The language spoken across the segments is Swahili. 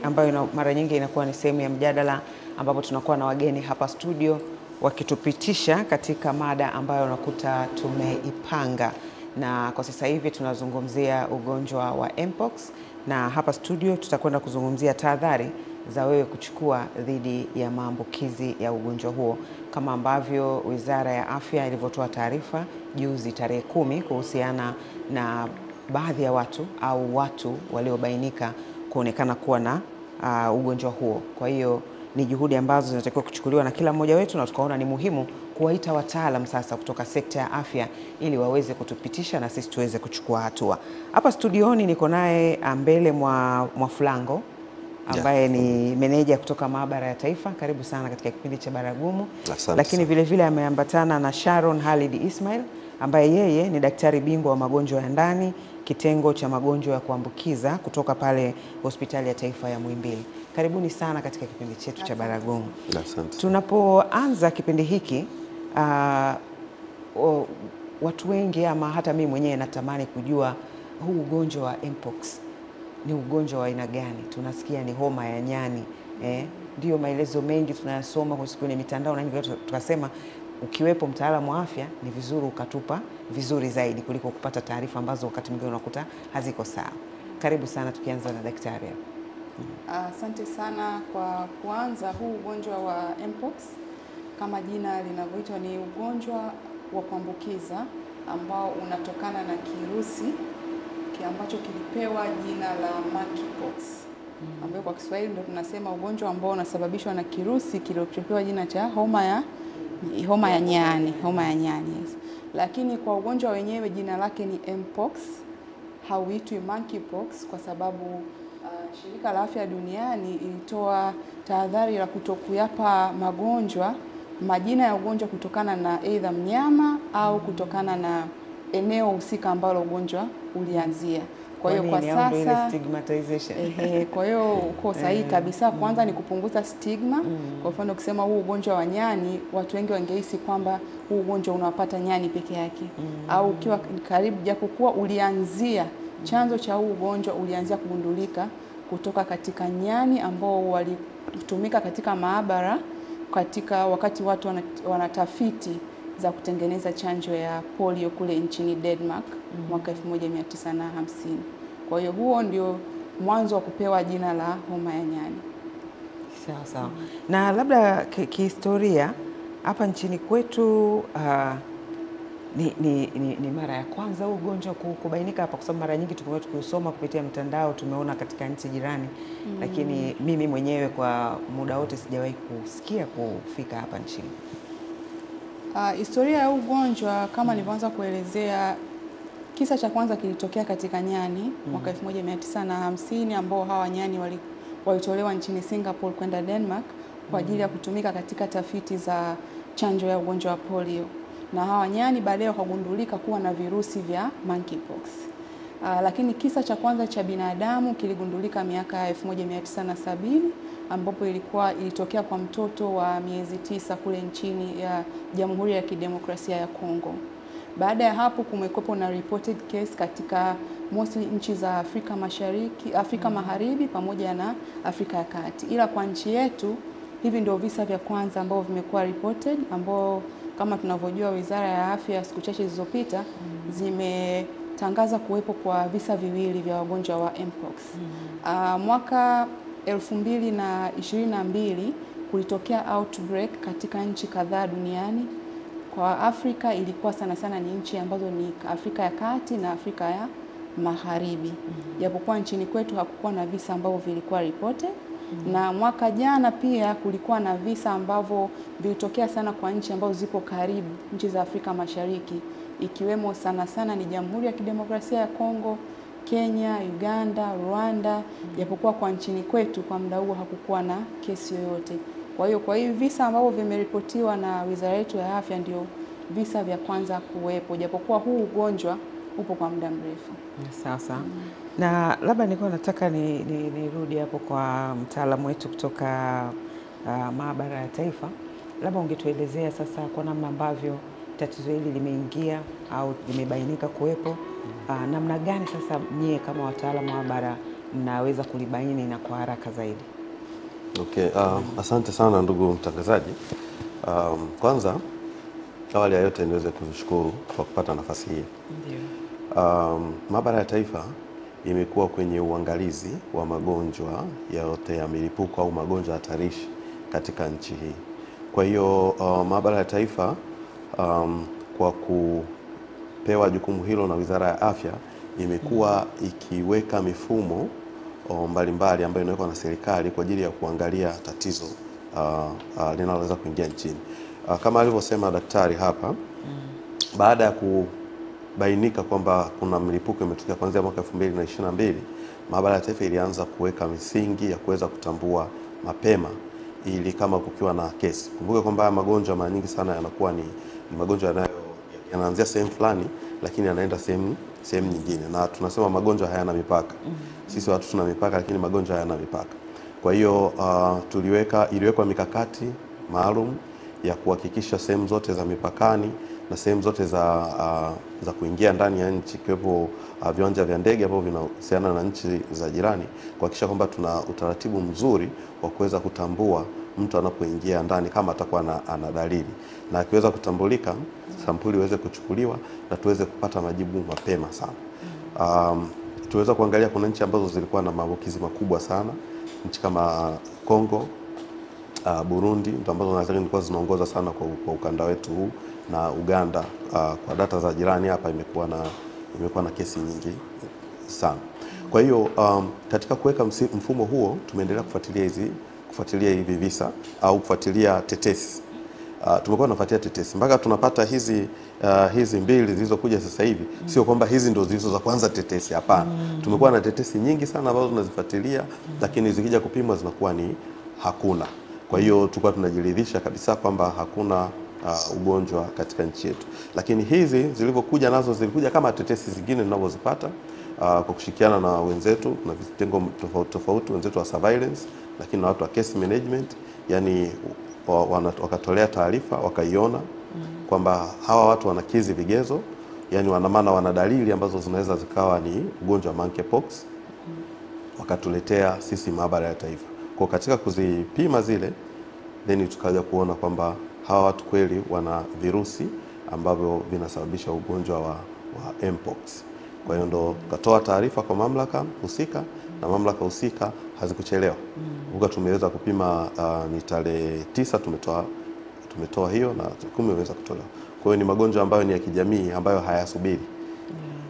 ambayo mara nyingi inakuwa ni sehemu ya mjadala ambapo tunakuwa na wageni hapa studio wakitupitisha katika mada ambayo unakuta tumeipanga, na kwa sasa hivi tunazungumzia ugonjwa wa Mpox, na hapa studio tutakwenda kuzungumzia tahadhari za wewe kuchukua dhidi ya maambukizi ya ugonjwa huo, kama ambavyo Wizara ya Afya ilivyotoa taarifa juzi tarehe 10 kuhusiana na baadhi ya watu au watu waliobainika kuonekana kuwa na ugonjwa huo. Kwa hiyo ni juhudi ambazo zinatakiwa kuchukuliwa na kila mmoja wetu, na tukaona ni muhimu kuwaita wataalam sasa kutoka sekta ya afya ili waweze kutupitisha na sisi tuweze kuchukua hatua. Hapa studioni niko naye mbele mwa Fulango ambaye ni meneja kutoka Maabara ya Taifa. Karibu sana katika kipindi cha Baragumu. Lakini vile vile ameambatana na Sharon Khalid Ismail ambaye yeye ni daktari bingwa wa magonjwa ya ndani, kitengo cha magonjwa ya kuambukiza kutoka pale Hospitali ya Taifa ya Muhimbili. Karibuni sana katika kipindi chetu cha Baragumu. Tunapoanza kipindi hiki, watu wengi ama hata mimi mwenyewe natamani kujua huu ugonjwa wa Mpox ni ugonjwa wa aina gani? Tunasikia ni homa ya nyani. Ndio maelezo mengi tunayasoma kwenye mitandao, na hivyo tukasema ukiwepo mtaalamu wa afya ni vizuri ukatupa vizuri zaidi kuliko kupata taarifa ambazo wakati mwingine unakuta haziko sawa. Karibu sana, tukianza na daktari. Asante sana kwa kuanza. Huu ugonjwa wa Mpox kama jina linavyoitwa ni ugonjwa wa kuambukiza ambao unatokana na kirusi ambacho kilipewa jina la monkeypox, ambayo kwa Kiswahili ndio tunasema ugonjwa ambao unasababishwa na kirusi kilichopewa jina cha homa ya nyani, yes. Lakini kwa ugonjwa wenyewe jina lake ni Mpox, hauitwi monkeypox kwa sababu Shirika la Afya Duniani ilitoa tahadhari la kutokuyapa magonjwa majina ya ugonjwa kutokana na aidha mnyama au kutokana na eneo husika ambalo ugonjwa ulianzia. Kwa hiyo kwa sasa kwa hiyo uko sahihi kabisa. Kwanza ni kupunguza stigma. Kwa mfano ukisema huu ugonjwa wa nyani, watu wengi wangehisi kwamba huu ugonjwa unawapata nyani peke yake, au ukiwa karibu, japokuwa ulianzia chanzo cha huu ugonjwa ulianzia kugundulika kutoka katika nyani ambao walitumika katika maabara katika wakati watu wanatafiti za kutengeneza chanjo ya polio kule nchini Denmark mwaka 1950. Kwa hiyo huo ndio mwanzo wa kupewa jina la homa ya nyani. Sawa sawa. Na labda kihistoria hapa nchini kwetu ni mara ya kwanza huu ugonjwa kubainika hapa, kwa sababu mara nyingi tumekuwa tukiusoma kupitia mtandao, tumeona katika nchi jirani, lakini mimi mwenyewe kwa muda wote sijawahi kusikia kufika hapa nchini. Historia ya ugonjwa kama nilivyoanza kuelezea, kisa cha kwanza kilitokea katika nyani mwaka 1950, ambao hawa nyani walitolewa nchini Singapore kwenda Denmark kwa ajili ya kutumika katika tafiti za chanjo ya ugonjwa wa polio, na hawa nyani baadaye wakagundulika kuwa na virusi vya monkeypox. Lakini kisa cha kwanza cha binadamu kiligundulika miaka 1970 ambapo ilitokea kwa mtoto wa miezi 9 kule nchini ya Jamhuri ya Kidemokrasia ya Kongo. Baada ya hapo kumekuwepo na reported case katika mostly nchi za Afrika Mashariki, Afrika Magharibi pamoja na Afrika ya Kati. Ila kwa nchi yetu hivi ndio visa vya kwanza ambao vimekuwa reported, ambao kama tunavyojua Wizara ya Afya siku chache zilizopita zimetangaza kuwepo kwa visa viwili vya wagonjwa wa Mpox. Mwaka 2022 kulitokea outbreak katika nchi kadhaa duniani. Kwa Afrika ilikuwa sana ni nchi ambazo ni Afrika ya Kati na Afrika ya Magharibi. Japokuwa nchini kwetu hakukuwa na visa ambavyo vilikuwa reported. Na mwaka jana pia kulikuwa na visa ambavyo vilitokea sana kwa nchi ambazo zipo karibu, nchi za Afrika Mashariki, ikiwemo sana ni Jamhuri ya Kidemokrasia ya Kongo, Kenya, Uganda, Rwanda, japokuwa kwa nchini kwetu kwa muda huo hakukuwa na kesi yoyote. Kwa hiyo visa ambavyo vimeripotiwa na Wizara yetu ya Afya ndio visa vya kwanza kuwepo, japokuwa huu ugonjwa upo kwa muda mrefu. Sasa na labda nilikuwa nataka nirudi hapo kwa mtaalamu wetu kutoka Maabara ya Taifa. Labda ungetuelezea sasa kwa namna ambavyo tatizo hili limeingia au limebainika kuwepo, namna gani sasa nyie kama wataalamu wa maabara mnaweza kulibaini na kwa haraka zaidi? Okay, asante sana ndugu mtangazaji. Kwanza awali ya yote niweze kushukuru kwa kupata nafasi hii. Ndio. Maabara ya Taifa imekuwa kwenye uangalizi wa magonjwa yote ya milipuko au magonjwa hatarishi katika nchi hii. Kwa hiyo Maabara ya Taifa kwa kupewa jukumu hilo na Wizara ya Afya imekuwa ikiweka mifumo mbalimbali ambayo inawekwa na serikali kwa ajili ya kuangalia tatizo linaloweza kuingia nchini. Kama alivyosema daktari hapa, baada ya kubainika kwamba kuna mlipuko imetokea kuanzia mwaka 2022, Maabara ya Taifa ilianza kuweka misingi ya kuweza kutambua mapema ili kama kukiwa na kesi. Kumbuka kwamba magonjwa mara nyingi sana yanakuwa ni magonjwa yanaanzia sehemu fulani lakini yanaenda sehemu nyingine, na tunasema magonjwa hayana mipaka. Sisi watu tuna mipaka, lakini magonjwa hayana mipaka. Kwa hiyo iliwekwa mikakati maalum ya kuhakikisha sehemu zote za mipakani na sehemu zote za kuingia ndani ya nchi, ikiwepo viwanja vya ndege ambavyo vinahusiana na nchi za jirani, kuhakikisha kwamba tuna utaratibu mzuri wa kuweza kutambua mtu anapoingia ndani kama atakuwa ana dalili, na akiweza kutambulika sampuli iweze kuchukuliwa na tuweze kupata majibu mapema sana. Tuweza kuangalia kuna nchi ambazo zilikuwa na maambukizi makubwa sana, nchi kama Kongo, Burundi ndio ambazo nadhani zilikuwa zinaongoza sana kwa ukanda wetu huu, na Uganda kwa data za jirani hapa imekuwa na kesi nyingi sana. Kwa hiyo katika kuweka mfumo huo tumeendelea kufuatilia hivi visa au kufuatilia tetesi. Tumekuwa tunafuatilia tetesi mpaka tunapata hizi mbili zilizokuja sasa hivi. Sio kwamba hizi ndio zilizo za kwanza tetesi, hapana. Tumekuwa na tetesi nyingi sana ambazo tunazifuatilia, lakini zikija kupimwa zinakuwa ni hakuna. Kwa hiyo tulikuwa tunajiridhisha kabisa kwamba hakuna ugonjwa katika nchi yetu. Lakini hizi zilivyokuja nazo zilikuja kama tetesi zingine tunazozipata kwa kushirikiana na wenzetu na vitengo tofauti wenzetu wa surveillance, lakini na watu wa case management, yani wakatolea taarifa wakaiona kwamba hawa watu wanakidhi vigezo, yani wana dalili ambazo zinaweza zikawa ni ugonjwa wa monkeypox, wakatuletea sisi Maabara ya Taifa. Kwa katika kuzipima zile, then tukaja kuona kwamba hawa watu kweli wana virusi ambavyo vinasababisha ugonjwa wa mpox. Kwa hiyo ndo tukatoa taarifa kwa mamlaka husika, na mamlaka husika hazikuchelewa. Tumeweza kupima ni tarehe 9 tumetoa hiyo, na 10 imeweza kutolewa. Kwa hiyo ni magonjwa ambayo ni ya kijamii ambayo hayasubiri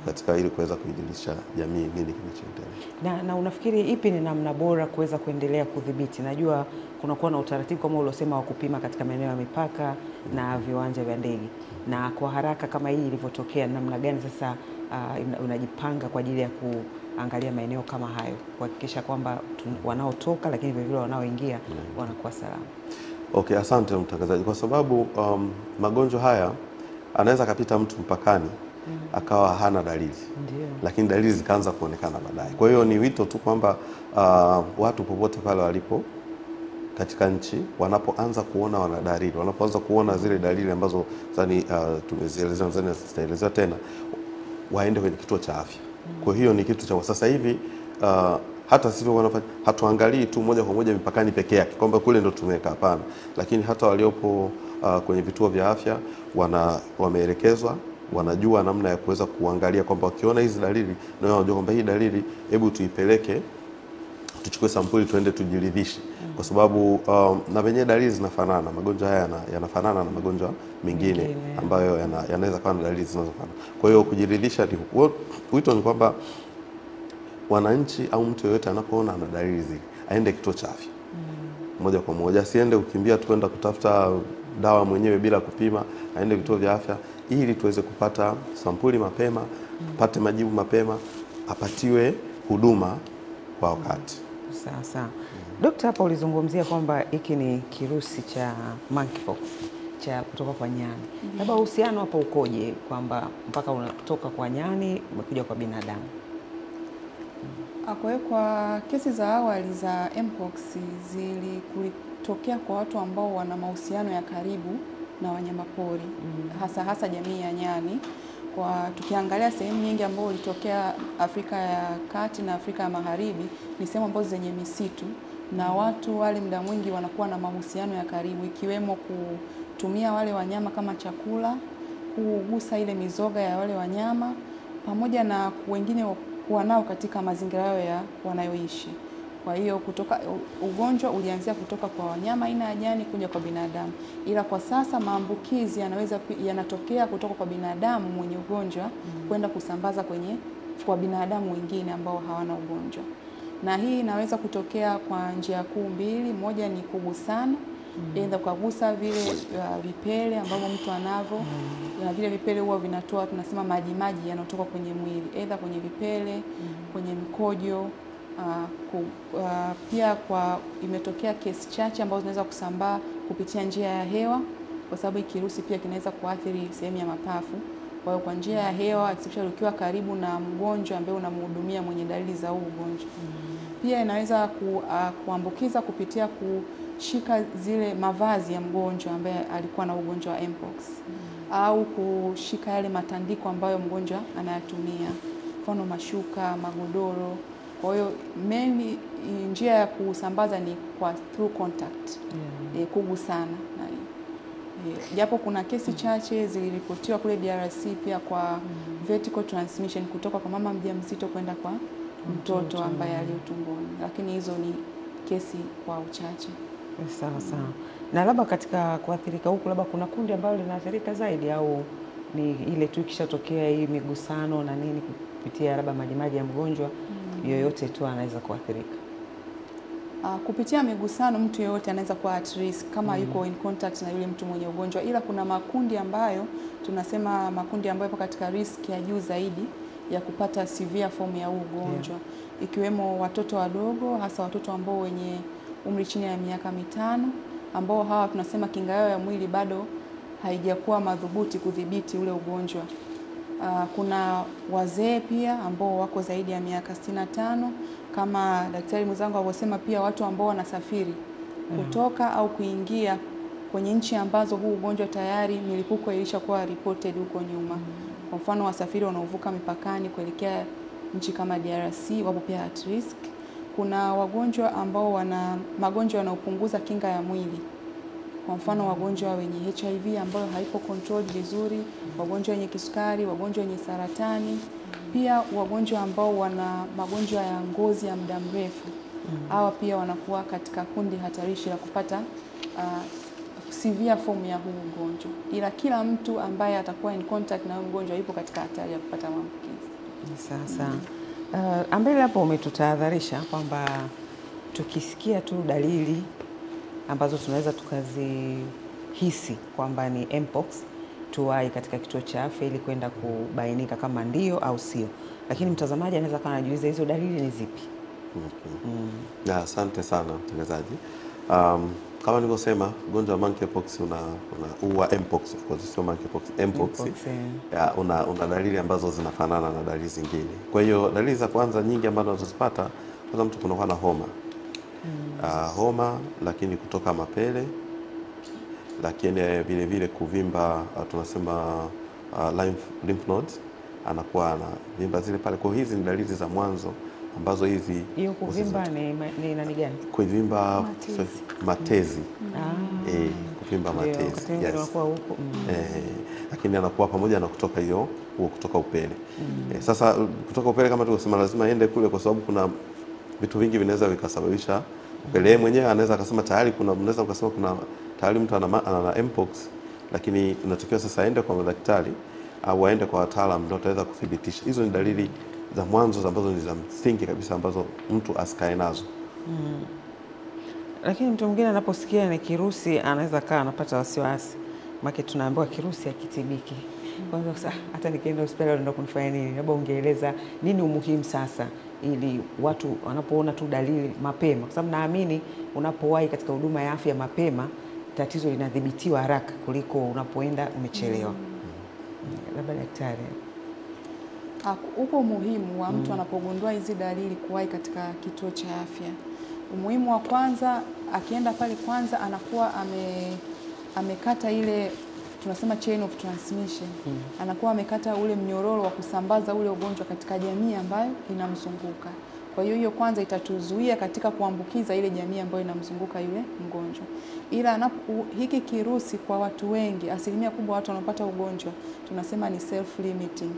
katika ili kuweza kuijulisha jamii nini kinachoendelea. Na unafikiri ipi ni namna bora kuweza kuendelea kudhibiti? Najua kunakuwa na utaratibu kama uliosema wa kupima katika maeneo ya mipaka na viwanja vya ndege, na kwa haraka kama hii ilivyotokea, namna gani sasa unajipanga kwa ajili ya kuangalia maeneo kama hayo, kuhakikisha kwamba wanaotoka lakini vile vile wanaoingia wanakuwa salama? Okay, asante mtangazaji, kwa sababu magonjwa haya anaweza kapita mtu mpakani akawa hana dalili. Ndiyo. Lakini dalili zikaanza kuonekana baadaye. Kwa hiyo ni wito tu kwamba watu popote pale walipo katika nchi wanapoanza kuona wana dalili, wanapoanza kuona zile dalili ambazo tumezielezea, tutaelezea tena, waende kwenye kituo cha afya. Kwa hiyo ni kitu cha sasa hivi, hata sisi wanafanya, hatuangalii tu moja kwa moja mipakani peke yake kwamba kule ndo tumeweka, hapana, lakini hata waliopo kwenye vituo vya afya wameelekezwa, wanajua namna ya kuweza kuangalia kwamba wakiona hizi dalili na wanajua kwamba hii dalili, hebu tuipeleke tuchukue sampuli tuende tujiridhishe, kwa sababu na wenye dalili zinafanana. Magonjwa haya yanafanana na magonjwa mengine ambayo yanaweza kuwa na dalili zinazofanana. Kwa hiyo kujiridhisha, wito ni kwamba wananchi au mtu yeyote anapoona ana dalili zile aende kituo cha afya moja kwa moja, asiende kukimbia tu kwenda kutafuta dawa mwenyewe bila kupima. Aende vituo vya afya ili tuweze kupata sampuli mapema, apate majibu mapema, apatiwe huduma kwa wakati. Sawa. Dokta, hapa ulizungumzia kwamba hiki ni kirusi cha monkeypox cha kutoka kwa nyani. Labda uhusiano hapo ukoje, kwamba mpaka unatoka kwa nyani umekuja kwa binadamu? Kwa hiyo kwa kesi za awali za mpox zilitokea kwa watu ambao wana mahusiano ya karibu na wanyamapori, hasa jamii ya nyani. tukiangalia sehemu nyingi ambazo ulitokea Afrika ya Kati na Afrika ya Magharibi ni sehemu ambazo zenye misitu, na watu wale muda mwingi wanakuwa na mahusiano ya karibu, ikiwemo kutumia wale wanyama kama chakula, kugusa ile mizoga ya wale wanyama, pamoja na wengine kuwa nao katika mazingira yao ya wanayoishi. Kwa hiyo ugonjwa ulianzia kutoka kwa wanyama aina ya nyani kuja kwa binadamu, ila kwa sasa maambukizi yanatokea kutoka kwa binadamu mwenye ugonjwa kwenda kusambaza kwa binadamu wengine ambao hawana ugonjwa. Na hii inaweza kutokea kwa njia kuu mbili. Moja ni kugusana, aidha kugusa vile vipele ambavyo mtu anavyo, na vile vipele huwa vinatoa, tunasema maji yanayotoka kwenye mwili, aidha kwenye vipele, kwenye mkojo. Pia imetokea kesi chache ambazo zinaweza kusambaa kupitia njia ya hewa, kwa sababu kirusi pia kinaweza kuathiri sehemu ya mapafu. Kwa hiyo kwa njia ya hewa, especially ukiwa karibu na mgonjwa ambaye unamhudumia mwenye dalili za huu ugonjwa. Pia inaweza kuambukiza kupitia kushika zile mavazi ya mgonjwa ambaye alikuwa na ugonjwa wa mpox, au kushika yale matandiko ambayo mgonjwa anayatumia, mfano mashuka, magodoro. Kwa hiyo njia ya kusambaza ni through contact, kugusana. Japo kuna kesi chache ziliripotiwa kule DRC pia kwa vertical transmission kutoka kwa mama mjamzito kwenda kwa mtoto ambaye aliyotumboni, lakini hizo ni kesi kwa uchache. Sawa sawa. Na labda katika kuathirika huku, labda kuna kundi ambalo linaathirika zaidi, au ni ile tu ikishatokea hii migusano na nini kupitia labda majimaji ya mgonjwa yoyote tu anaweza kuathirika? Kupitia migusano mtu yeyote anaweza kuwa at risk kama yuko in contact na yule mtu mwenye ugonjwa, ila kuna makundi ambayo tunasema makundi ambayo yapo katika risk ya juu zaidi ya kupata severe form ya ugonjwa, ikiwemo watoto wadogo, hasa watoto ambao wenye umri chini ya miaka 5, ambao hawa tunasema kinga yao ya mwili bado haijakuwa madhubuti kudhibiti ule ugonjwa. Kuna wazee pia ambao wako zaidi ya miaka 65, kama daktari mwenzangu alivyosema, pia watu ambao wanasafiri kutoka au kuingia kwenye nchi ambazo huu ugonjwa tayari milipuko ilishakuwa reported huko nyuma. Kwa mfano wasafiri wanaovuka mipakani kuelekea nchi kama DRC wapo pia at risk. Kuna wagonjwa ambao wana magonjwa yanayopunguza kinga ya mwili, kwa mfano wagonjwa wenye HIV ambayo haipo controlled vizuri, wagonjwa wenye kisukari, wagonjwa wenye saratani, pia wagonjwa ambao wana magonjwa ya ngozi ya muda mrefu. Hawa pia wanakuwa katika kundi hatarishi la kupata severe form ya huu ugonjwa. Ila kila mtu ambaye atakuwa in contact na huu ugonjwa yupo katika hatari ya kupata maambukizi. Sasa ambele hapo umetutahadharisha kwamba tukisikia tu dalili ambazo tunaweza tukazihisi kwamba ni mpox, tuwahi katika kituo cha afya ili kwenda kubainika kama ndio au sio. Lakini mtazamaji anaweza kama anajiuliza hizo dalili ni zipi? Asante sana mtangazaji. Kama nilivyosema, ugonjwa wa monkeypox una mpox, of course sio monkeypox, mpox. Una dalili ambazo zinafanana na dalili zingine. Kwa hiyo dalili za kwanza nyingi ambazo tunazipata, kwanza mtu kunakuwa na homa. Homa, lakini kutoka mapele, lakini vile vile kuvimba, tunasema lymph nodes, anakuwa na vimba zile pale. Kwa hizi ni dalili za mwanzo ambazo hizi. Hiyo kuvimba ni nani gani? Kuvimba matezi. Kuvimba matezi. Yes. Lakini anakuwa pamoja na kutoka kutoka upele. Sasa kutoka upele kama tulivyosema lazima aende kule, kwa sababu kuna vitu vingi vinaweza vikasababisha upele. Mwenyewe anaweza akasema tayari unaweza ukasema kuna tayari mtu ana mpox, lakini inatakiwa sasa aende kwa madaktari au aende kwa wataalamu ndio ataweza kudhibitisha. Hizo ni dalili za mwanzo ambazo ni za msingi kabisa ambazo mtu asikae nazo. Lakini mtu mwingine anaposikia ni kirusi anaweza kaa anapata wasiwasi. Maana tunaambiwa kirusi hakitibiki. Kwanza sasa hata nikienda hospitali ndio kunifanya nini? Labda ungeeleza nini umuhimu sasa ili watu wanapoona tu dalili mapema, kwa sababu naamini unapowahi katika huduma ya afya mapema tatizo linadhibitiwa haraka kuliko unapoenda umechelewa. Labda daktari, upo umuhimu wa mtu anapogundua hizi dalili kuwahi katika kituo cha afya. Umuhimu wa kwanza, akienda pale kwanza anakuwa amekata ile tunasema chain of transmission. Anakuwa amekata ule mnyororo wa kusambaza ule ugonjwa katika jamii ambayo inamzunguka. Kwa hiyo kwanza itatuzuia katika kuambukiza ile jamii ambayo inamzunguka yule mgonjwa. Ila hiki kirusi kwa watu wengi, asilimia kubwa watu wanaopata ugonjwa tunasema ni self limiting.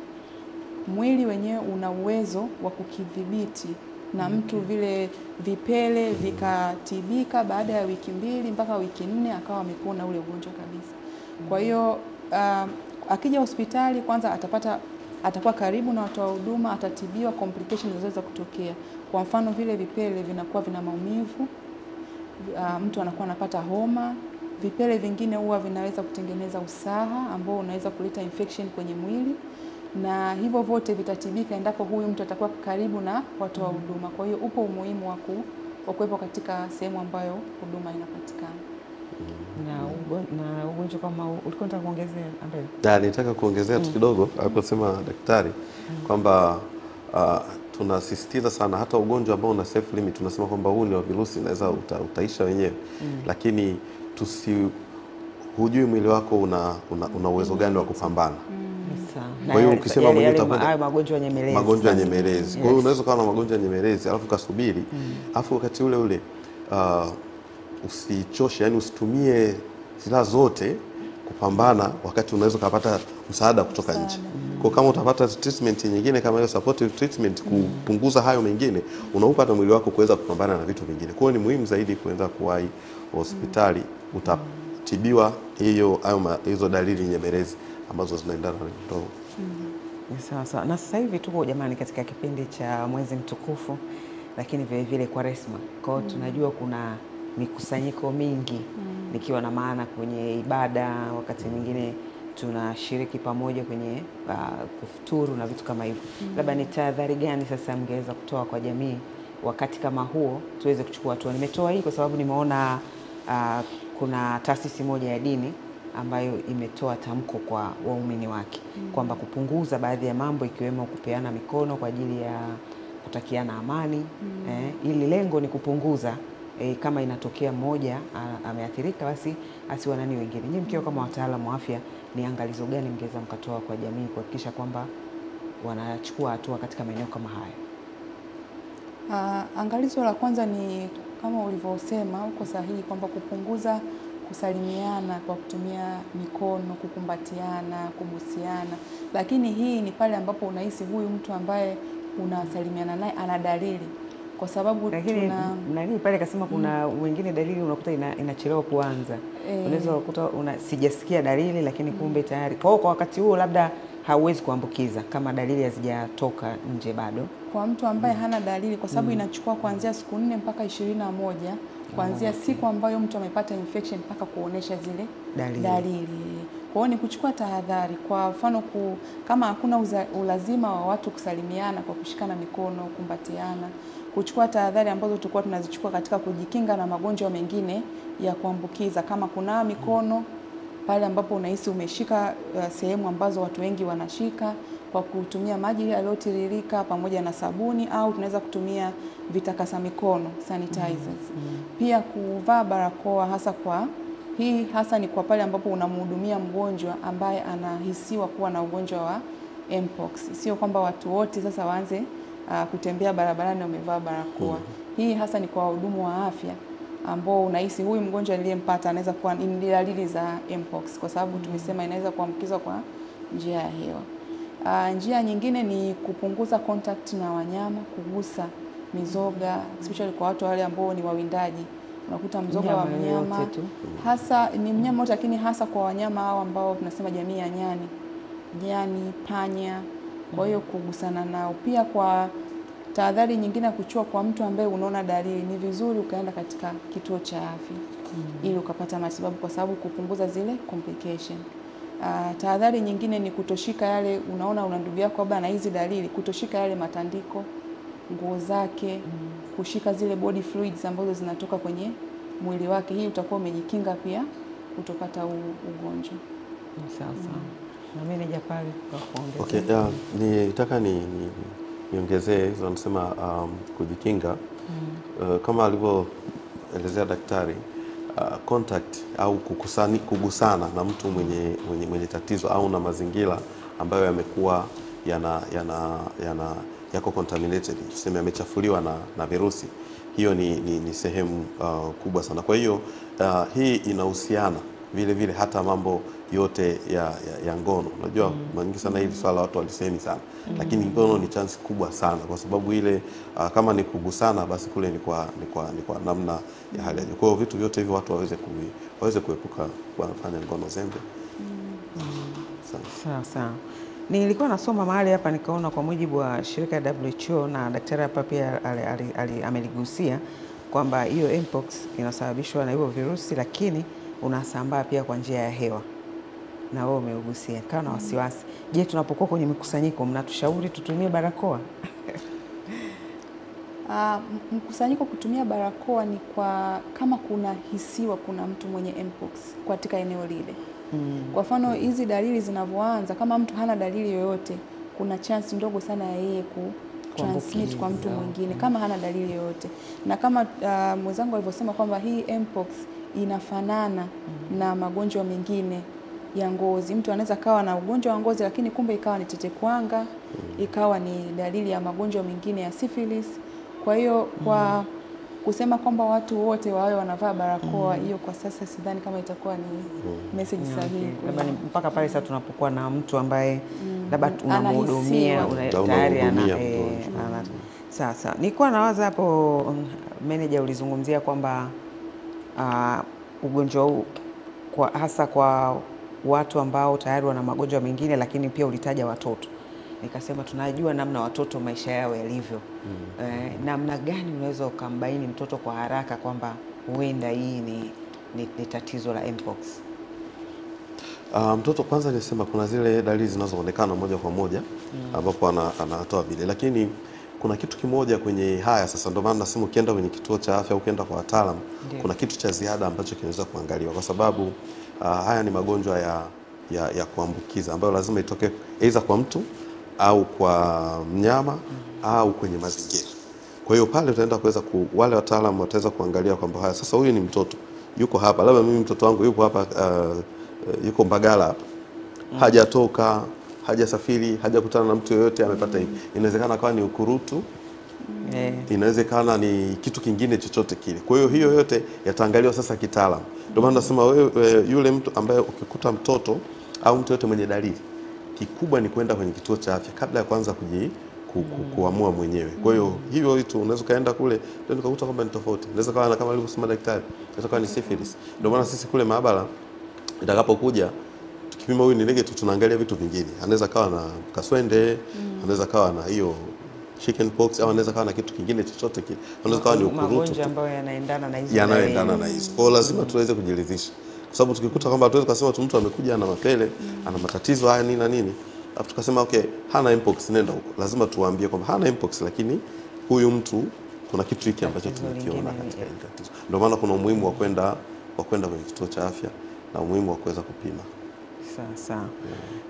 Mwili wenyewe una uwezo wa kukidhibiti, na mtu vile vipele vikatibika baada ya wiki 2 mpaka wiki 4 akawa amepona ule ugonjwa kabisa. Kwa hiyo akija hospitali kwanza atakuwa karibu na watoa huduma, atatibiwa complications zinazoweza kutokea. Kwa mfano vile vipele vinakuwa vina maumivu, mtu anakuwa anapata homa. Vipele vingine huwa vinaweza kutengeneza usaha ambao unaweza kuleta infection kwenye mwili, na hivyo vote vitatibika endapo huyu mtu atakuwa karibu na watoa huduma. Kwa hiyo upo umuhimu wa kuwepo katika sehemu ambayo huduma inapatikana. Na ugonjwa kama ulikuwa unataka kuongezea Ambaye? Nitaka kuongezea tu kidogo aliposema daktari kwamba tunasisitiza sana hata ugonjwa ambao una self limit, tunasema kwamba huu ni wa virusi, unaweza utaisha wenyewe, lakini hujui mwili wako una uwezo gani wa kupambana. Kwa hiyo ukisema magonjwa nyemelezi. Magonjwa nyemelezi. Kwa hiyo unaweza kuwa na magonjwa nyemelezi alafu kasubiri, alafu wakati ule usichoshe, yani usitumie silaha zote kupambana wakati unaweza kupata msaada kutoka nje. Kwa kama utapata treatment nyingine kama hiyo supportive treatment kupunguza hayo mengine, unaupata mwili wako kuweza kupambana na vitu vingine. Kwa hiyo ni muhimu zaidi kuanza kuwahi hospitali, utatibiwa hizo dalili nyemelezi ambazo zinaendana na mtoto. Sawa. Na sasa hivi tuko jamani katika kipindi cha mwezi mtukufu, lakini vile vile Kwaresma. Kwa hiyo tunajua kuna mikusanyiko mingi, nikiwa na maana kwenye ibada, wakati mwingine tunashiriki pamoja kwenye kufuturu na vitu kama hivyo. Labda ni tahadhari gani sasa mngeweza kutoa kwa jamii wakati kama huo tuweze kuchukua hatua? Nimetoa hii kwa sababu nimeona kuna taasisi moja ya dini ambayo imetoa tamko kwa waumini wake kwamba kupunguza baadhi ya mambo ikiwemo kupeana mikono kwa ajili ya kutakiana amani. Ili lengo ni kupunguza kama inatokea mmoja ameathirika basi asiwanani wengine. Nyinyi mkiwa kama wataalamu wa afya, ni angalizo gani mngeweza mkatoa kwa jamii kuhakikisha kwamba wanachukua hatua katika maeneo kama haya? Angalizo la kwanza ni kama ulivyosema, uko sahihi kwamba kupunguza kusalimiana kwa kutumia mikono, kukumbatiana, kubusiana. Lakini hii ni pale ambapo unahisi huyu mtu ambaye unasalimiana naye ana dalili, kwa sababu nani pale kasema kuna wengine dalili unakuta inachelewa kuanza. Unaweza kukuta sijasikia dalili lakini kumbe tayari. Kwa wakati huo labda hauwezi kuambukiza kama dalili hazijatoka nje bado. Kwa mtu ambaye hana dalili, kwa sababu inachukua kuanzia siku 4 mpaka 21 kuanzia siku ambayo mtu amepata infection mpaka kuonesha zile dalili. Kwa hiyo ni kuchukua tahadhari. Kwa mfano kama hakuna ulazima wa watu kusalimiana kwa kushikana mikono, kukumbatiana, kuchukua tahadhari ambazo tulikuwa tunazichukua katika kujikinga na magonjwa mengine ya kuambukiza, kama kunawa mikono pale ambapo unahisi umeshika sehemu ambazo watu wengi wanashika, kwa kutumia maji yaliyotiririka pamoja na sabuni, au tunaweza kutumia vitakasa mikono sanitizers. Pia kuvaa barakoa, hasa ni kwa pale ambapo unamhudumia mgonjwa ambaye anahisiwa kuwa na ugonjwa wa mpox. Sio kwamba watu wote sasa waanze kutembea barabarani wamevaa barakoa. Hii hasa ni kwa wahudumu wa afya ambao unahisi huyu mgonjwa niliyempata anaweza kuwa ni dalili za mpox, kwa sababu tumesema inaweza kuambukizwa kwa njia ya hewa. Njia nyingine ni kupunguza contact na wanyama, kugusa mizoga, especially kwa watu wale ambao ni wawindaji. Unakuta mzoga wa mnyama, hasa ni mnyama wote, lakini hasa kwa wanyama hao ambao tunasema jamii ya nyani, panya. Kwa hiyo kugusana nao. Pia kwa tahadhari nyingine ya kuchukua kwa mtu ambaye unaona dalili, ni vizuri ukaenda katika kituo cha afya ili ukapata matibabu, kwa sababu kupunguza zile complication. Tahadhari nyingine ni kutoshika yale, unaona una ndugu yako labda na hizi dalili, kutoshika yale matandiko, nguo zake, kushika zile body fluids ambazo zinatoka kwenye mwili wake. Hii utakuwa umejikinga pia kutopata ugonjwa. Sawa. Na mimi nija pale kwa kuongezea. Nitaka niongezee hizo nasema kujikinga. Kama alivyoelezea daktari, contact au kugusana na mtu mwenye tatizo au na mazingira ambayo yamekuwa yako contaminated, tuseme yamechafuliwa na virusi, hiyo ni sehemu kubwa sana. Kwa hiyo hii inahusiana vile vile hata mambo yote ya ngono. Unajua mara nyingi sana hili swala watu walisemi sana, lakini ngono ni chance kubwa sana, kwa sababu ile kama ni kugusana, basi kule ni kwa namna ya hali ya juu. Kwa hiyo vitu vyote hivyo watu waweze kuepuka kufanya ngono zembe. Sawa. Nilikuwa nasoma mahali hapa nikaona kwa mujibu wa shirika la WHO na daktari hapa pia ameligusia kwamba hiyo mpox inasababishwa na hivyo virusi, lakini unasambaa pia kwa njia ya hewa, na wewe umeugusia. Kana na wasiwasi. Je, tunapokuwa kwenye mikusanyiko mnatushauri tutumie barakoa? Mkusanyiko kutumia barakoa ni kama kuna hisiwa kuna mtu mwenye mpox katika eneo lile. Kwa mfano hizi dalili zinavyoanza, kama mtu hana dalili yoyote, kuna chance ndogo sana ya yeye transmit kwa mtu mwingine kama hana dalili yoyote. Na kama mwenzangu alivyosema kwamba hii mpox inafanana na magonjwa mengine ya ngozi. Mtu anaweza kawa na ugonjwa wa ngozi lakini kumbe ikawa ni tetekuwanga, ikawa ni dalili ya magonjwa mengine ya syphilis. Kwa hiyo kwa kusema kwamba watu wote wawe wanavaa barakoa, hiyo kwa sasa sidhani kama itakuwa ni message sahihi. Labda mpaka pale sasa tunapokuwa na mtu ambaye labda unamhudumia tayari ana. Sasa nilikuwa nawaza hapo, manager, ulizungumzia kwamba ugonjwa huu hasa kwa watu ambao tayari wana magonjwa mengine, lakini pia ulitaja watoto. Nikasema tunajua namna watoto maisha yao yalivyo. Namna gani unaweza ukambaini mtoto kwa haraka kwamba huenda hii ni tatizo la mpox? Mtoto kwanza nisema kuna zile dalili zinazoonekana moja kwa moja ambapo anatoa vile, lakini kuna kitu kimoja kwenye haya sasa, ndio maana nasema ukienda kwenye kituo cha afya au ukienda kwa wataalamu, kuna kitu cha ziada ambacho kinaweza kuangaliwa, kwa sababu haya ni magonjwa ya kuambukiza ambayo lazima itoke aidha kwa mtu au kwa mnyama au kwenye mazingira. Kwa hiyo pale utaenda kuweza wale wataalamu wataweza kuangalia kwamba haya sasa, huyu ni mtoto yuko hapa, labda mimi mtoto wangu yuko hapa yuko Mbagala hapa, hajatoka, hajasafiri, hajakutana na mtu yoyote, amepata hivi. Inawezekana kawa ni ukurutu, inawezekana ni kitu kingine chochote kile. Kwa hiyo yote yataangaliwa sasa kitaalamu. Ndio maana nasema wewe, yule mtu ambaye ukikuta mtoto au mtu yote mwenye dalili, kikubwa ni kwenda kwenye kituo cha afya kabla ya kwanza kuamua mwenyewe. Kwa hiyo hivyo vitu unaweza kaenda kule ndio ukakuta kwamba ni tofauti. Unaweza kawa kama alivyosema daktari, unaweza kawa ni syphilis. Ndio maana sisi kule maabara itakapokuja tukipima huyu ni negative, tunaangalia vitu vingine. Anaweza kawa na kaswende, anaweza kawa na hiyo chicken pox, au anaweza kawa na kitu kingine chochote kile. Anaweza kawa ni ukurutu, magonjwa ambayo yanaendana na hizo. Yanaendana na hizo. Kwa hiyo lazima tuweze kujiridhisha. Kwa sababu tukikuta kwamba tuweze kusema mtu amekuja na mapele, ana matatizo haya nini na nini, afu tukasema okay, hana mpox, nenda huko. Lazima tuwaambie kwamba hana mpox, lakini huyu mtu kuna kitu hiki ambacho tumekiona katika ile tatizo. Ndio maana kuna umuhimu wa kwenda kwenye kituo cha afya na umuhimu wa kuweza kupima. Sawa.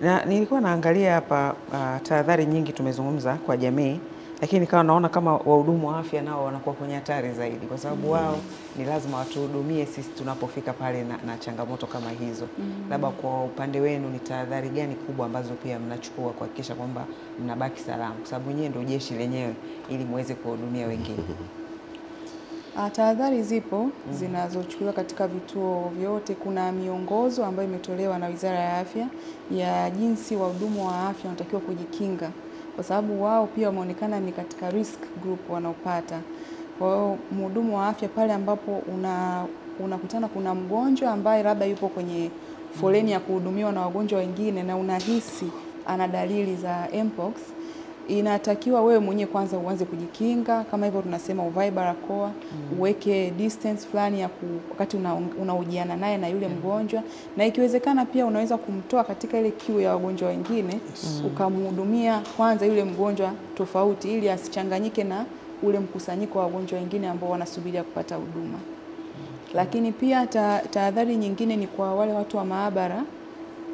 Na nilikuwa naangalia hapa tahadhari nyingi tumezungumza kwa jamii, lakini nikawa naona kama wahudumu wa afya nao wanakuwa kwenye hatari zaidi, kwa sababu wao ni lazima watuhudumie sisi tunapofika pale na changamoto kama hizo. Labda kwa upande wenu ni tahadhari gani kubwa ambazo pia mnachukua kuhakikisha kwamba mnabaki salama, kwa sababu nyinyi ndio jeshi lenyewe, ili muweze kuhudumia wengine? Tahadhari zipo zinazochukuliwa katika vituo vyote. Kuna miongozo ambayo imetolewa na Wizara ya Afya ya jinsi wahudumu wa afya wanatakiwa kujikinga, kwa sababu wao pia wameonekana ni katika risk group wanaopata. Kwa hiyo mhudumu wa afya pale ambapo unakutana kuna mgonjwa ambaye labda yupo kwenye foleni ya kuhudumiwa na wagonjwa wengine na unahisi ana dalili za mpox, inatakiwa wewe mwenyewe kwanza uanze kujikinga. Kama hivyo tunasema uvae barakoa, uweke distance fulani ya wakati unahojiana naye na yule mgonjwa, na ikiwezekana pia unaweza kumtoa katika ile queue ya wagonjwa wengine, ukamhudumia kwanza yule mgonjwa tofauti, ili asichanganyike na ule mkusanyiko wa wagonjwa wengine ambao wanasubiria kupata huduma. Lakini pia tahadhari nyingine ni kwa wale watu wa maabara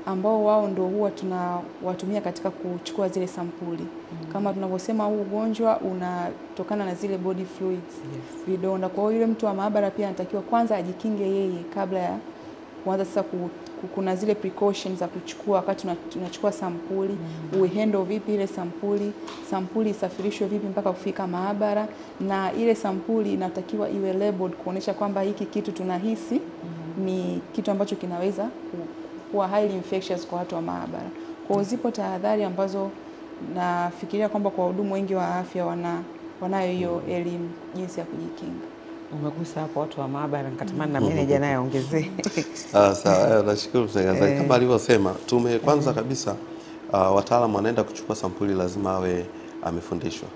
ambao wao ndio huwa tunawatumia katika kuchukua zile sampuli. Kama tunavyosema, huu ugonjwa unatokana na zile body fluids, vidonda. Kwa hiyo yule mtu wa maabara pia anatakiwa kwanza ajikinge yeye kabla ya kuanza sasa kuna zile precautions za kuchukua wakati tunachukua sampuli. Uhandle vipi ile sampuli isafirishwe vipi mpaka kufika maabara, na ile sampuli inatakiwa iwe labeled kuonesha kwamba hiki kitu tunahisi ni kitu ambacho kinaweza kuwa highly infectious kwa watu wa maabara. Kwa hiyo zipo tahadhari ambazo nafikiria kwamba kwa wahudumu wengi wa afya wanayo hiyo elimu jinsi ya kujikinga. Umegusa hapo watu wa maabara, nikatamani na manager naye aongezee. Sawa, nashukuru mtangazaji. Kama alivyosema, kwanza kabisa wataalamu wanaenda kuchukua sampuli lazima awe amefundishwa.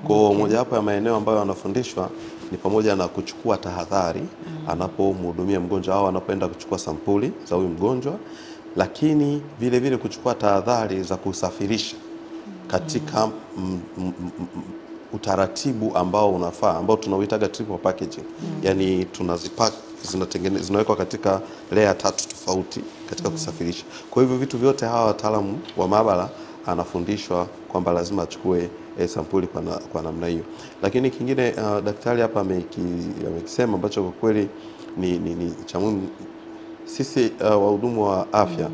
Kwa moja wapo ya maeneo ambayo wanafundishwa ni pamoja na kuchukua tahadhari anapomhudumia mgonjwa au anapoenda kuchukua sampuli za huyu mgonjwa, lakini vile vile kuchukua tahadhari za kusafirisha katika utaratibu ambao unafaa, ambao tunauitaga triple packaging. Yani tunazipack, zinawekwa katika layer 3 tofauti katika kusafirisha. Kwa hivyo vitu vyote hawa wataalamu wa maabara anafundishwa kwamba lazima achukue sampuli kwa namna hiyo. Lakini kingine daktari hapa amekisema ambacho kwa kweli ni cha muhimu. Sisi wahudumu wa afya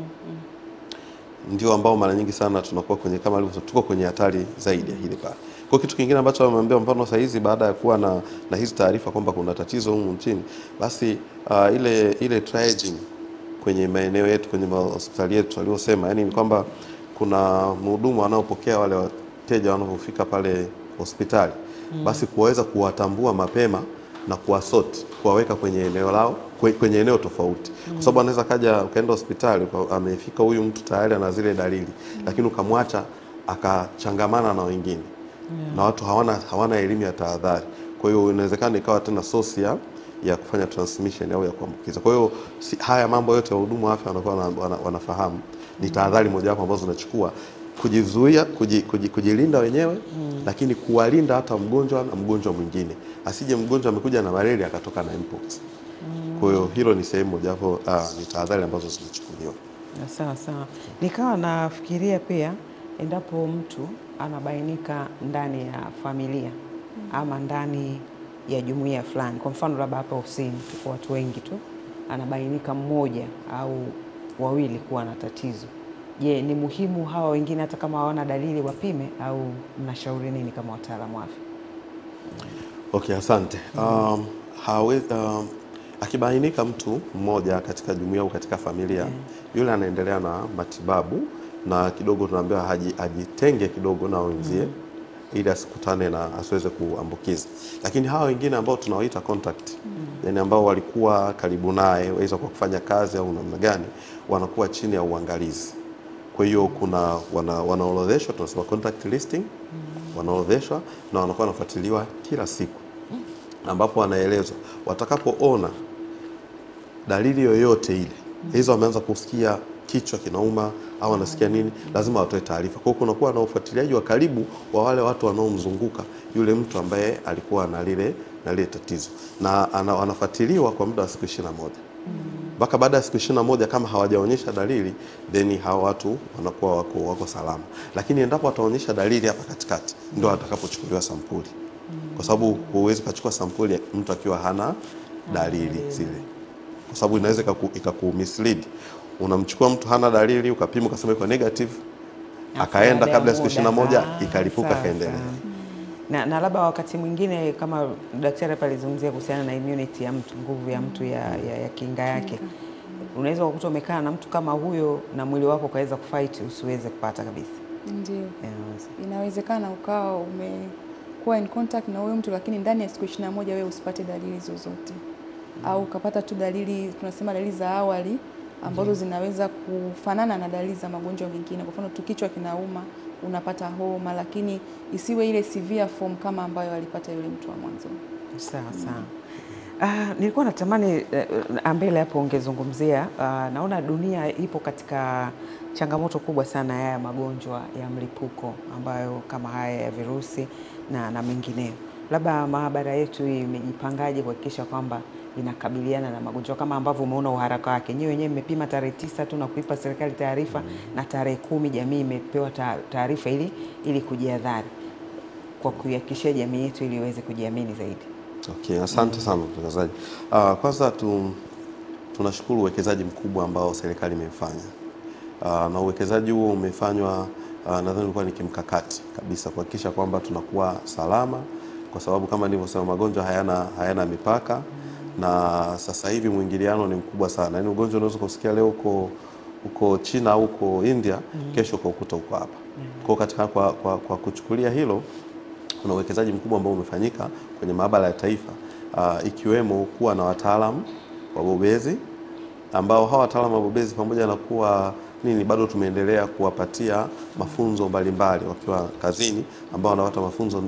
ndio ambao mara nyingi sana tunakuwa kwenye, kama alivyosema, tuko kwenye hatari zaidi ya hili pale. Kwa kitu kingine ambacho ameambia, mfano saa hizi baada ya kuwa na hizi taarifa kwamba kuna tatizo humu nchini, basi ile triaging kwenye maeneo yetu, kwenye hospitali yetu waliosema, yani ni kwamba kuna mhudumu anaopokea wale wateja wanapofika pale hospitali, basi kuweza kuwatambua mapema na kuwasort, kuwaweka kwenye eneo lao, kwenye eneo tofauti. Kwa sababu anaweza ukaenda hospitali amefika huyu mtu tayari ana zile dalili, lakini ukamwacha akachangamana na wengine. Na watu hawana elimu ya tahadhari. Kwa hiyo inawezekana ikawa tena source ya kufanya transmission au ya kuambukiza. Kwa hiyo haya mambo yote wahudumu wa afya wanakuwa wanafahamu. Ni tahadhari mojawapo ambazo zinachukua kujizuia, kujilinda wenyewe, lakini kuwalinda hata mgonjwa na mgonjwa mwingine. Asije mgonjwa amekuja na malaria akatoka na mpox. Kwa hiyo hilo ni sehemu mojawapo, ni tahadhari ambazo zinachukuliwa. Sawa. Nikawa nafikiria pia endapo mtu anabainika ndani ya familia ama ndani ya jumuiya fulani, kwa mfano labda hapa ofisini tuko watu wengi tu, anabainika mmoja au wawili kuwa na tatizo. Je, ni muhimu hawa wengine hata kama hawana dalili wapime, au mnashauri nini kama wataalamu wa afya? Okay, asante. Akibainika mtu mmoja katika jumuiya au katika familia, yule anaendelea na matibabu na kidogo tunaambiwa ajitenge kidogo na wenzie ili asikutane na asiweze kuambukiza. Lakini hawa wengine ambao tunawaita contact, yani ambao walikuwa karibu naye waweza kwa kufanya kazi au namna gani, wanakuwa chini ya uangalizi. Kwa hiyo kuna wanaorodheshwa, tunasema contact listing, wanaorodheshwa na wanakuwa wanafuatiliwa kila siku, ambapo wanaelezwa watakapoona dalili yoyote ile, hizo wameanza kusikia kichwa kinauma au anasikia nini, lazima watoe taarifa. Kwa hiyo kunakuwa na ufuatiliaji wa karibu wa wale watu wanaomzunguka yule mtu ambaye alikuwa na lile tatizo, na anafuatiliwa kwa muda wa siku 21. Mpaka baada ya siku 21 kama hawajaonyesha dalili, then hao watu wanakuwa wako salama. Lakini endapo wataonyesha dalili hapa katikati, ndio atakapochukuliwa sampuli. Kwa sababu huwezi kuchukua sampuli mtu akiwa hana dalili zile, kwa sababu inaweza ikakumislead. Unamchukua mtu hana dalili, ukapima ukasema iko negative, akaenda kabla ya siku 21 ikalipuka kaendelea. Na labda wakati mwingine kama daktari hapa alizungumzia kuhusiana na immunity ya mtu, nguvu ya mtu ya kinga yake. Unaweza kukuta umekaa na mtu kama huyo na mwili wako kaweza kufight usiweze kupata kabisa. Ndio. Inawezekana ukawa umekuwa in contact na huyo mtu, lakini ndani ya siku 21 wewe usipate dalili zozote. Au ukapata tu dalili, tunasema dalili za awali ambazo zinaweza kufanana na dalili za magonjwa mengine. Kwa mfano kichwa kinauma, unapata homa, lakini isiwe ile severe form kama ambayo alipata yule mtu wa mwanzo. Sawa. Nilikuwa natamani mbele hapo ungezungumzia, naona dunia ipo katika changamoto kubwa sana ya magonjwa ya mlipuko ambayo kama haya ya virusi na mengineyo. labda maabara yetu imejipangaje kuhakikisha kwamba inakabiliana na magonjwa kama ambavyo umeona uharaka wake? Nyewe wenyewe mmepima tarehe 9 tu na kuipa serikali taarifa na tarehe 10 jamii imepewa taarifa ili kujiadhari, kwa kuihakikishia jamii yetu ili iweze kujiamini zaidi. Okay, asante sana mtangazaji. Kwanza tunashukuru uwekezaji mkubwa ambao serikali imefanya, na uwekezaji huo umefanywa nadhani ulikuwa ni kimkakati kabisa kuhakikisha kwamba tunakuwa salama, kwa sababu kama nilivyosema magonjwa hayana mipaka, na sasa hivi mwingiliano ni mkubwa sana. Yaani ugonjwa unaweza kusikia leo uko China au uko India, kesho ukuta uko hapa. Kwa katika kwa kuchukulia hilo, kuna uwekezaji mkubwa ambao umefanyika kwenye maabara ya taifa, ikiwemo kuwa na wataalamu wabobezi ambao hawa wataalamu wabobezi pamoja na kuwa bado tumeendelea kuwapatia mafunzo mbalimbali wakiwa kazini, ambao wanapata mafunzo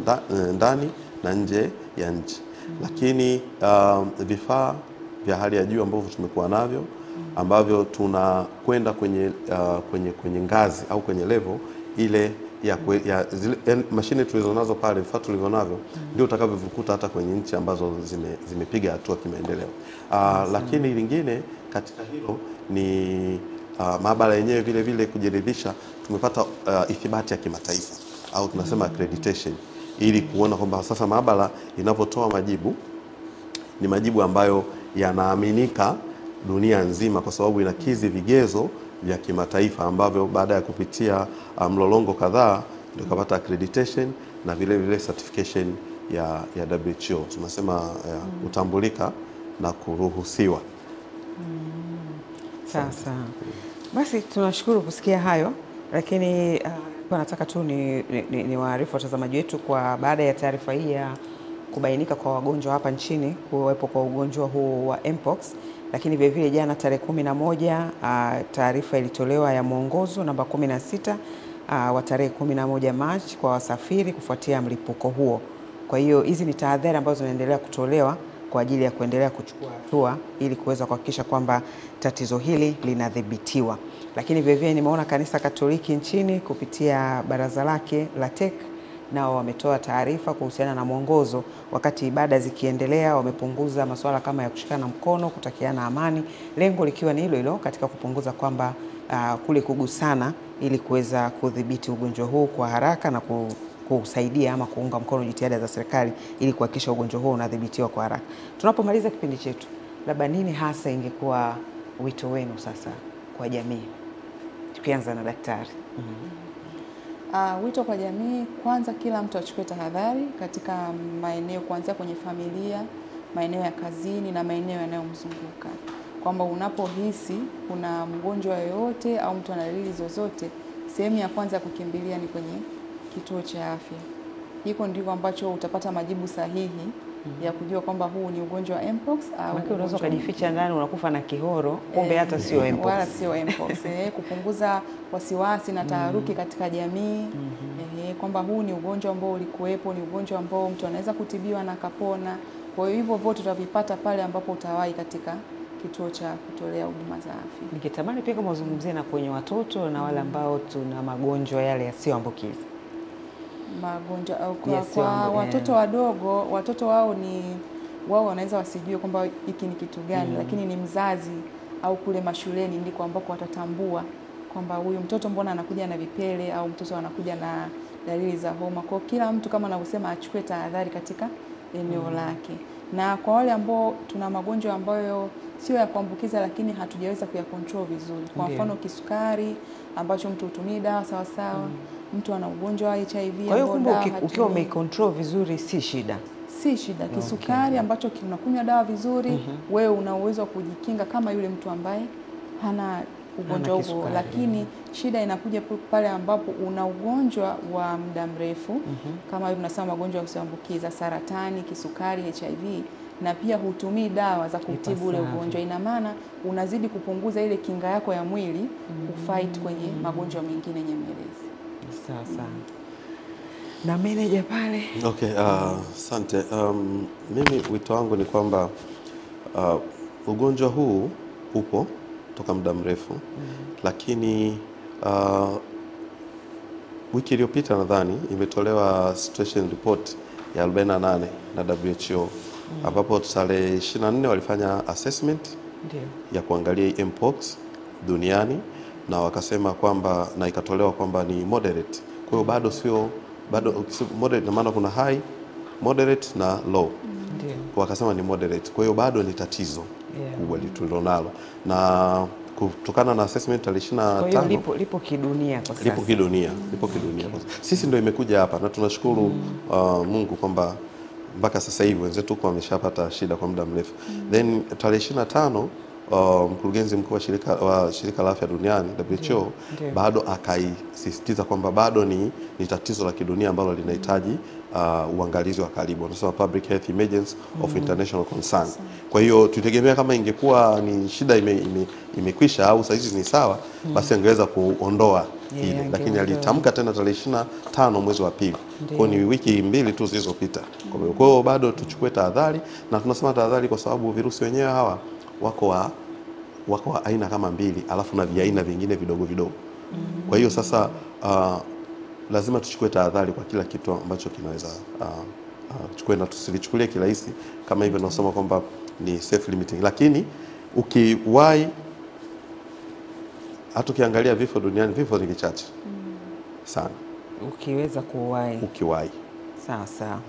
ndani na nje ya nchi. Lakini vifaa vya hali ya juu ambavyo tumekuwa navyo, ambavyo tunakwenda kwenye ngazi au kwenye level ile ya zile mashine tulizonazo pale, vifaa tulivyonavyo ndio utakavyovukuta hata kwenye nchi ambazo zimepiga hatua kimaendeleo. Lakini lingine katika hilo ni maabara yenyewe vile vile kujiridhisha tumepata ithibati ya kimataifa au tunasema accreditation, ili kuona kwamba sasa maabara inapotoa majibu ni majibu ambayo yanaaminika dunia nzima, kwa sababu inakidhi vigezo vya kimataifa ambavyo baada ya kupitia mlolongo kadhaa ndio kupata accreditation na vile vile certification ya WHO, tunasema utambulika na kuruhusiwa. Sasa basi tunashukuru kusikia hayo, lakini nataka tu ni waarifu watazamaji wetu kwa baada ya taarifa hii ya kubainika kwa wagonjwa hapa nchini kuwepo kwa ugonjwa huu wa Mpox, lakini vile vile jana tarehe 11 taarifa ilitolewa ya mwongozo namba 16 wa tarehe 11 Machi kwa wasafiri kufuatia mlipuko huo. Kwa hiyo hizi ni tahadhari ambazo zinaendelea kutolewa kwa ajili ya kuendelea kuchukua hatua ili kuweza kuhakikisha kwamba tatizo hili linadhibitiwa. Lakini vile vile nimeona Kanisa Katoliki nchini kupitia baraza lake la TEC nao wametoa taarifa kuhusiana na mwongozo, wakati ibada zikiendelea wamepunguza masuala kama ya kushikana mkono, kutakiana amani, lengo likiwa ni hilo hilo katika kupunguza kwamba kule kugusana, ili kuweza kudhibiti ugonjwa huu kwa haraka na kusaidia ama kuunga mkono jitihada za serikali ili kuhakikisha ugonjwa huu unadhibitiwa kwa haraka. Tunapomaliza kipindi chetu, labda nini hasa ingekuwa wito wenu sasa kwa jamii? Tukianza na daktari. Wito kwa jamii, kwanza kila mtu achukue tahadhari katika maeneo, kuanzia kwenye familia, maeneo ya kazini na maeneo yanayomzunguka, kwamba unapohisi kuna mgonjwa yoyote au mtu ana dalili zozote, sehemu ya kwanza ya kukimbilia ni kwenye kituo cha afya. Hiko ndiko ambacho utapata majibu sahihi ya kujua kwamba huu ni ugonjwa wa Mpox au unaweza kujificha ndani unakufa na kihoro, kumbe hata sio Mpox. Wala sio Mpox. Kupunguza wasiwasi na taharuki katika jamii. Kwamba huu ni ugonjwa ambao ulikuwepo, ni ugonjwa ambao mtu anaweza kutibiwa na kapona. Kwa hiyo hivyo vote tutavipata pale ambapo utawahi katika kituo cha kutolea huduma za afya. Nikitamani pia kama uzungumzie na kwenye watoto na wale ambao tuna magonjwa yale yasiyoambukiza. Magonjwa kwa watoto wadogo, watoto wao wanaweza wasijue kwamba hiki ni kitu gani, lakini ni mzazi au kule mashuleni ndiko ambako watatambua kwamba huyu mtoto mbona anakuja na vipele au mtoto anakuja na dalili za homa. Kwa kila mtu kama anavyosema achukue tahadhari katika eneo lake. Na kwa wale ambao tuna magonjwa ambayo sio ya kuambukiza lakini hatujaweza kuyakontrol vizuri. Kwa mfano kisukari ambacho mtu hutumii dawa sawa sawa, mtu ana ugonjwa wa HIV. Kwa hiyo kumbe ukiwa umecontrol vizuri si shida. Si shida. Kisukari ambacho kinakunywa dawa vizuri, wewe una uwezo wa kujikinga kama yule mtu ambaye hana ugonjwa huo, lakini shida inakuja pale ambapo una ugonjwa wa muda mrefu kama hivi tunasema magonjwa yasiyoambukiza, saratani, kisukari, HIV, na pia hutumii dawa za kutibu ule ugonjwa. Ina maana unazidi kupunguza ile kinga yako ya mwili kufight kwenye magonjwa mengine nyemelezi. Sasa na manager pale. Okay, asante. Mimi wito wangu ni kwamba ugonjwa huu upo toka muda mrefu, lakini wiki iliyopita nadhani imetolewa situation report ya 48 na WHO ambapo tarehe 24 walifanya assessment ya kuangalia mpox duniani na wakasema kwamba, na ikatolewa kwamba ni moderate. Kwa hiyo bado sio moderate, na maana kuna high, moderate na low. Wakasema ni moderate. Kwa hiyo bado ni tatizo kubwa tulilonalo, na kutokana na assessment tarehe 25. Kwa hiyo lipo kidunia kwa sasa. Lipo kidunia. Sisi ndio imekuja hapa na tunashukuru Mungu kwamba mpaka sasa hivi wenzetu huko wameshapata shida kwa muda mrefu. Then tarehe 25 mkurugenzi mkuu wa shirika la afya duniani WHO bado akaisisitiza kwamba bado ni tatizo la kidunia ambalo linahitaji uangalizi wa karibu. Wanasema public health emergency of international concern. Kwa hiyo tutegemea kama ingekuwa ni shida imekwisha au saizi ni sawa, basi angeweza kuondoa ile, lakini alitamka tena tarehe 25 mwezi wa pili. Kwa ni wiki mbili tu zilizopita. Kwa hiyo bado tuchukue tahadhari, na tunasema tahadhari kwa sababu virusi wenyewe hawa wako wa aina kama mbili, alafu na viaina vingine vidogo vidogo. Kwa hiyo sasa lazima tuchukue tahadhari kwa kila kitu ambacho kinaweza chukue, na tusilichukulie kirahisi kama hivyo tunasema kwamba ni self limiting. Lakini ukiwahi, hata ukiangalia vifo duniani, vifo ni vichache sana ukiweza ukiwahi. Sawa.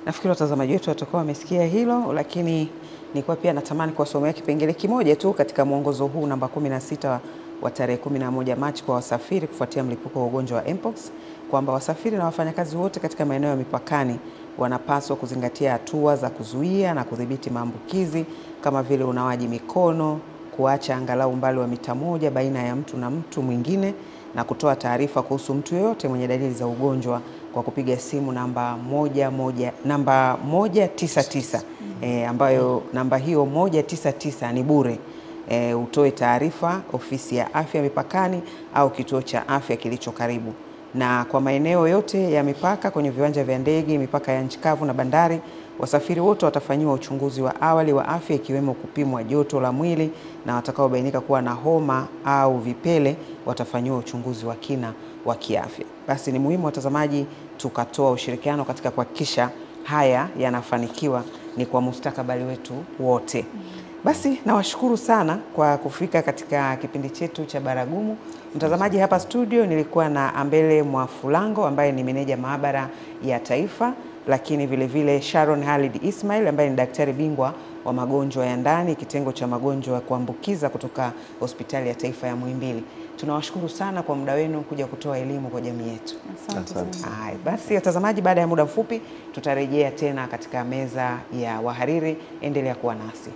Nafikiri watazamaji wetu watakuwa wamesikia hilo, lakini nilikuwa pia natamani kuwasomea kipengele kimoja tu katika mwongozo huu namba 16 wa tarehe 11 Machi kwa wasafiri kufuatia mlipuko wa ugonjwa wa mpox, kwamba wasafiri na wafanyakazi wote katika maeneo ya mipakani wanapaswa kuzingatia hatua za kuzuia na kudhibiti maambukizi kama vile unawaji mikono, kuacha angalau umbali wa mita 1 baina ya mtu na mtu mwingine, na kutoa taarifa kuhusu mtu yeyote mwenye dalili za ugonjwa kwa kupiga simu namba 199 ambayo namba hiyo 199 ni bure. Utoe taarifa ofisi ya afya mipakani au kituo cha afya kilicho karibu. Na kwa maeneo yote ya mipaka, kwenye viwanja vya ndege, mipaka ya nchi kavu na bandari, wasafiri wote watafanyiwa uchunguzi wa awali wa afya, ikiwemo kupimwa joto la mwili, na watakaobainika kuwa na homa au vipele watafanyiwa uchunguzi wa kina wa kiafya. Basi ni muhimu watazamaji tukatoa ushirikiano katika kuhakikisha haya yanafanikiwa, ni kwa mustakabali wetu wote. Basi nawashukuru sana kwa kufika katika kipindi chetu cha Baragumu. Mtazamaji, hapa studio nilikuwa na Ambele Mwafulango ambaye ni meneja maabara ya taifa, lakini vile Sharon Halid Ismail ambaye ni daktari bingwa wa magonjwa ya ndani, kitengo cha magonjwa ya kuambukiza kutoka Hospitali ya Taifa ya Muhimbili. Tunawashukuru sana kwa muda wenu kuja kutoa elimu kwa jamii yetu. Asante. Basi watazamaji, baada ya muda mfupi tutarejea tena katika meza ya wahariri. Endelea kuwa nasi.